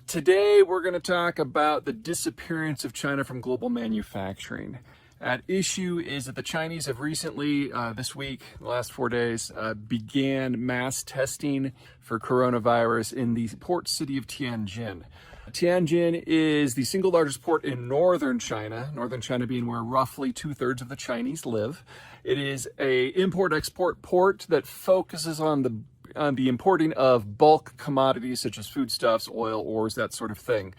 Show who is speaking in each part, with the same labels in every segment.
Speaker 1: Today we're going to talk about the disappearance of China from global manufacturing. At issue is that the Chinese have recently, this week, the last 4 days, began mass testing for coronavirus in the port city of Tianjin. Tianjin is the single largest port in northern China being where roughly 2/3 of the Chinese live. It is a import-export port that focuses on the importing of bulk commodities such as foodstuffs, oil, ores, that sort of thing.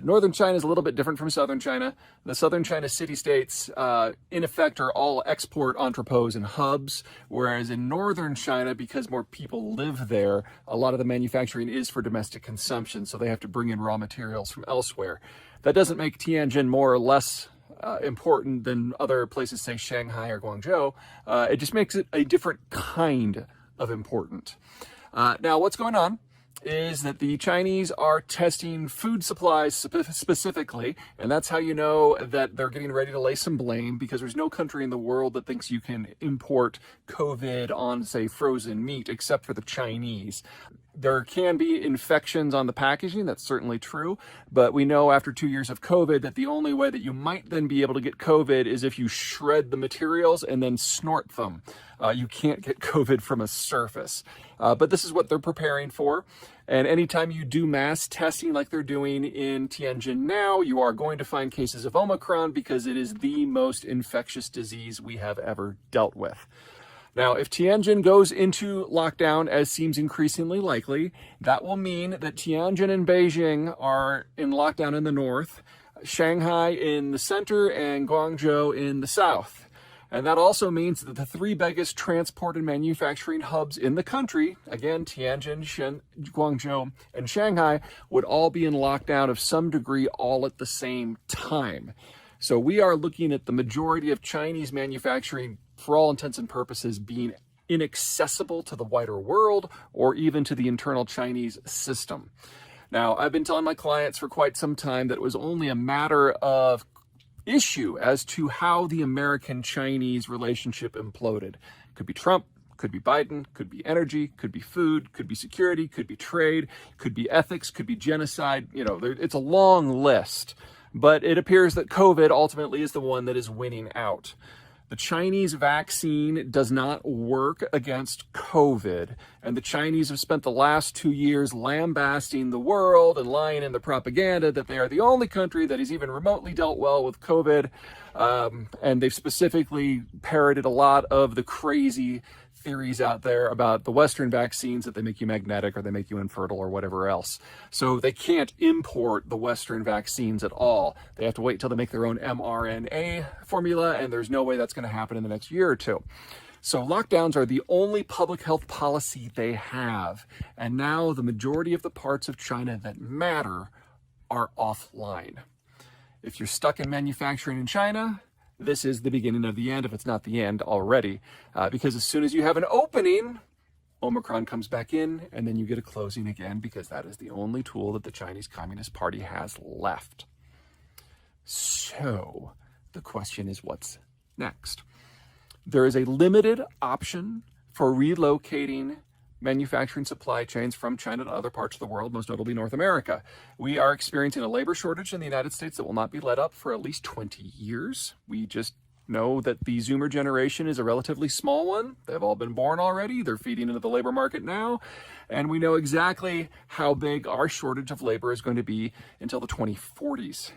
Speaker 1: Northern China is a little bit different from southern China. The southern China city-states, in effect, are all export entrepôts and hubs, whereas in northern China, because more people live there, a lot of the manufacturing is for domestic consumption, so they have to bring in raw materials from elsewhere. That doesn't make Tianjin more or less important than other places, say Shanghai or Guangzhou. It just makes it a different kind of important. Now, what's going on is that the Chinese are testing food supplies specifically, and that's how you know that they're getting ready to lay some blame, because there's no country in the world that thinks you can import COVID on, say, frozen meat, except for the Chinese. There can be infections on the packaging, that's certainly true, but we know after 2 years of COVID that the only way that you might then be able to get COVID is if you shred the materials and then snort them. You can't get COVID from a surface. But this is what they're preparing for. And anytime you do mass testing like they're doing in Tianjin now, you are going to find cases of Omicron, because it is the most infectious disease we have ever dealt with. Now, if Tianjin goes into lockdown, as seems increasingly likely, that will mean that Tianjin and Beijing are in lockdown in the north, Shanghai in the center, and Guangzhou in the south. And that also means that the three biggest transport and manufacturing hubs in the country, again, Tianjin, Guangzhou, and Shanghai, would all be in lockdown of some degree all at the same time. So we are looking at the majority of Chinese manufacturing, for all intents and purposes, being inaccessible to the wider world or even to the internal Chinese system. Now, I've been telling my clients for quite some time that it was only a matter of issue as to how the American-Chinese relationship imploded. Could be Trump, could be Biden, could be energy, could be food, could be security, could be trade, could be ethics, could be genocide. You know, it's a long list. But it appears that COVID ultimately is the one that is winning out. The Chinese vaccine does not work against COVID, and the Chinese have spent the last 2 years lambasting the world and lying in the propaganda that they are the only country that has even remotely dealt well with COVID, and they've specifically parroted a lot of the crazy theories out there about the Western vaccines, that they make you magnetic or they make you infertile or whatever else. So they can't import the Western vaccines at all. They have to wait till they make their own mRNA formula, and there's no way that's going to happen in the next year or two. So lockdowns are the only public health policy they have. And now the majority of the parts of China that matter are offline. If you're stuck in manufacturing in China, this is the beginning of the end, if it's not the end already, because as soon as you have an opening, Omicron comes back in, and then you get a closing again, because that is the only tool that the Chinese Communist Party has left. So the question is, what's next? There is a limited option for relocating manufacturing supply chains from China to other parts of the world, most notably North America. We are experiencing a labor shortage in the United States that will not be let up for at least 20 years. We just know that the Zoomer generation is a relatively small one. They've all been born already. They're feeding into the labor market now. And we know exactly how big our shortage of labor is going to be until the 2040s.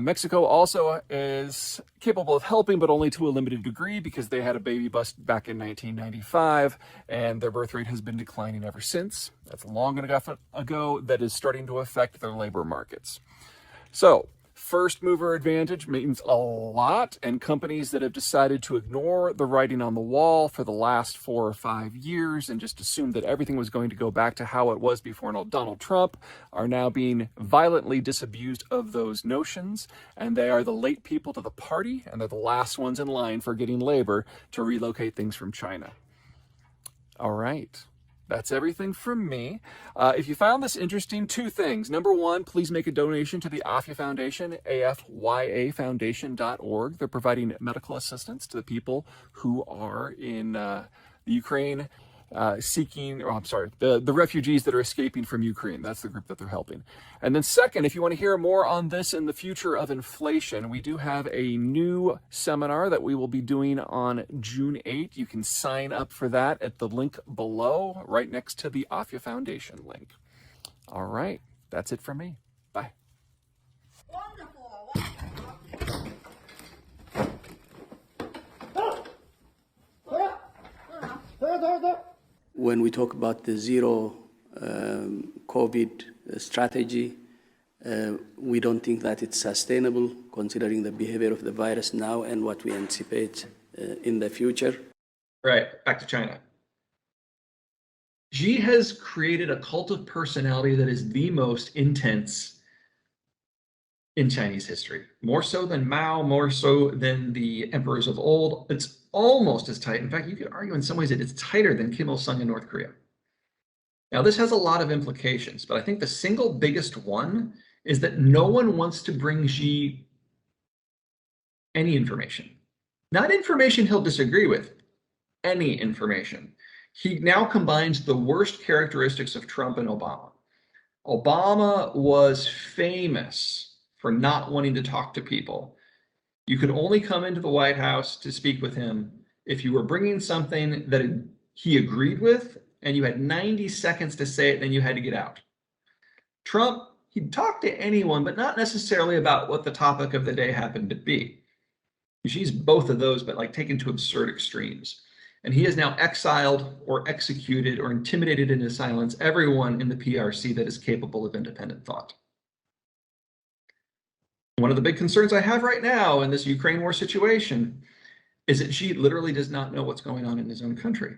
Speaker 1: Mexico also is capable of helping, but only to a limited degree, because they had a baby bust back in 1995, and their birth rate has been declining ever since. That's long enough ago that is starting to affect their labor markets. So, first mover advantage means a lot, and companies that have decided to ignore the writing on the wall for the last 4 or 5 years and just assumed that everything was going to go back to how it was before Donald Trump are now being violently disabused of those notions, and they are the late people to the party, and they're the last ones in line for getting labor to relocate things from China. All right. That's everything from me. If you found this interesting, 2 things. Number 1, please make a donation to the AFYA Foundation, afyafoundation.org. They're providing medical assistance to the people who are in the Ukraine seeking, oh, I'm sorry, the refugees that are escaping from Ukraine. That's the group that they're helping. And then second, if you want to hear more on this and the future of inflation, we do have a new seminar that we will be doing on June 8th. You can sign up for that at the link below, right next to the AFIA Foundation link. All right, that's it from me. Bye.
Speaker 2: When we talk about the zero COVID strategy, we don't think that it's sustainable considering the behavior of the virus now and what we anticipate in the future.
Speaker 3: Right, back to China. Xi has created a cult of personality that is the most intense in Chinese history. More so than Mao, more so than the emperors of old. It's almost as tight. In fact, you could argue in some ways that it's tighter than Kim Il-sung in North Korea. Now, this has a lot of implications, but I think the single biggest one is that no one wants to bring Xi any information. Not information he'll disagree with, any information. He now combines the worst characteristics of Trump and Obama. Obama was famous for not wanting to talk to people. You could only come into the White House to speak with him if you were bringing something that he agreed with, and you had 90 seconds to say it, then you had to get out. Trump, he'd talk to anyone, but not necessarily about what the topic of the day happened to be. She's both of those, but like taken to absurd extremes. And he has now exiled or executed or intimidated into silence everyone in the PRC that is capable of independent thought. One of the big concerns I have right now in this Ukraine war situation is that Xi literally does not know what's going on in his own country.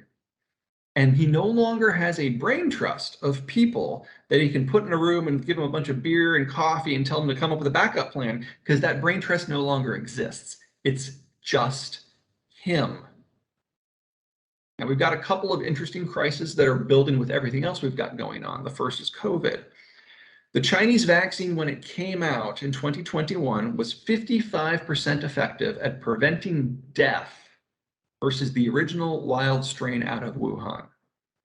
Speaker 3: And he no longer has a brain trust of people that he can put in a room and give them a bunch of beer and coffee and tell them to come up with a backup plan, because that brain trust no longer exists. It's just him. Now, we've got a couple of interesting crises that are building with everything else we've got going on. The first is COVID. The Chinese vaccine, when it came out in 2021, was 55% effective at preventing death versus the original wild strain out of Wuhan.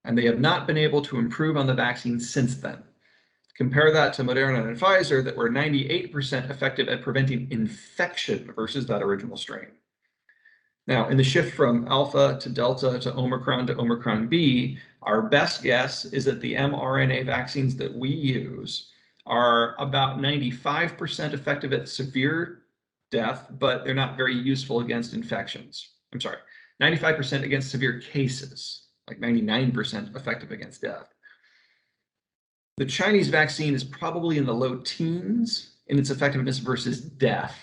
Speaker 3: And they have not been able to improve on the vaccine since then. Compare that to Moderna and Pfizer that were 98% effective at preventing infection versus that original strain. Now, in the shift from Alpha to Delta to Omicron B, our best guess is that the mRNA vaccines that we use are about 95% effective at severe death, but they're not very useful against infections. I'm sorry, 95% against severe cases, like 99% effective against death. The Chinese vaccine is probably in the low teens in its effectiveness versus death,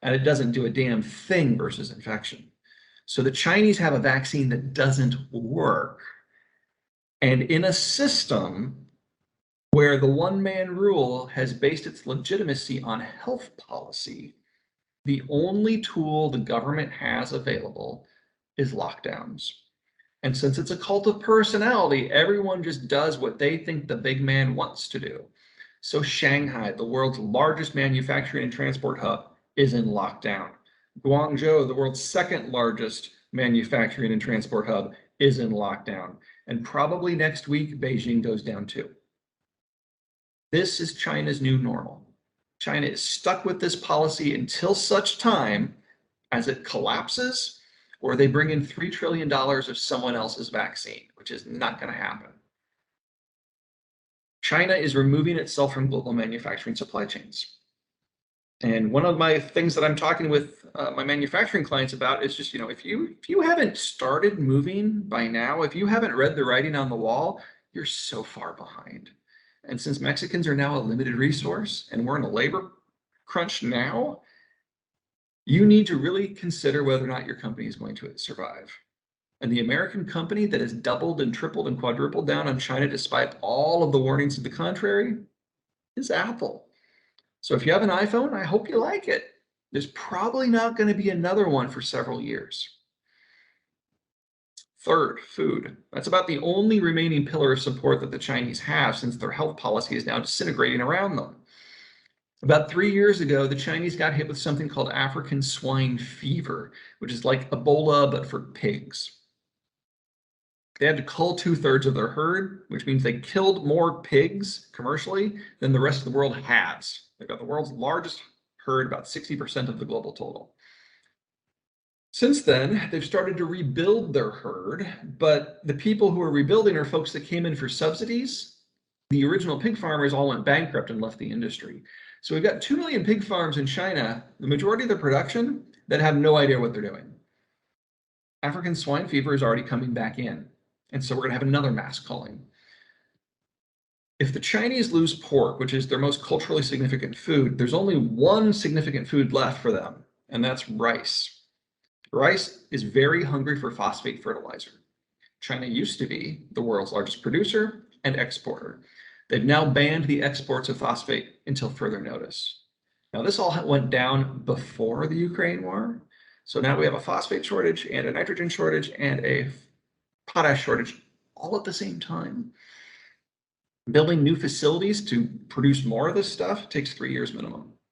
Speaker 3: and it doesn't do a damn thing versus infection. So the Chinese have a vaccine that doesn't work. And in a system where the one-man rule has based its legitimacy on health policy, the only tool the government has available is lockdowns. And since it's a cult of personality, everyone just does what they think the big man wants to do. So Shanghai, the world's largest manufacturing and transport hub, is in lockdown. Guangzhou, the world's second largest manufacturing and transport hub, is in lockdown. And probably next week, Beijing goes down too. This is China's new normal. China is stuck with this policy until such time as it collapses or they bring in $3 trillion of someone else's vaccine, which is not going to happen. China is removing itself from global manufacturing supply chains. And one of my things that I'm talking with my manufacturing clients about is just, if you haven't started moving by now, if you haven't read the writing on the wall, you're so far behind. And since Mexicans are now a limited resource and we're in a labor crunch now, you need to really consider whether or not your company is going to survive. And the American company that has doubled and tripled and quadrupled down on China despite all of the warnings to the contrary is Apple. So if you have an iPhone, I hope you like it. There's probably not going to be another one for several years. Third, food. That's about the only remaining pillar of support that the Chinese have since their health policy is now disintegrating around them. About 3 years ago, the Chinese got hit with something called African swine fever, which is like Ebola, but for pigs. They had to cull 2/3 of their herd, which means they killed more pigs commercially than the rest of the world has. They've got the world's largest herd, about 60% of the global total. Since then, they've started to rebuild their herd, but the people who are rebuilding are folks that came in for subsidies. The original pig farmers all went bankrupt and left the industry. So we've got 2 million pig farms in China, the majority of the production, that have no idea what they're doing. African swine fever is already coming back in, and so we're going to have another mass culling. If the Chinese lose pork, which is their most culturally significant food, there's only one significant food left for them, and that's rice. Rice is very hungry for phosphate fertilizer. China used to be the world's largest producer and exporter. They've now banned the exports of phosphate until further notice. Now, this all went down before the Ukraine war. So now we have a phosphate shortage and a nitrogen shortage and a potash shortage all at the same time. Building new facilities to produce more of this stuff takes 3 years minimum.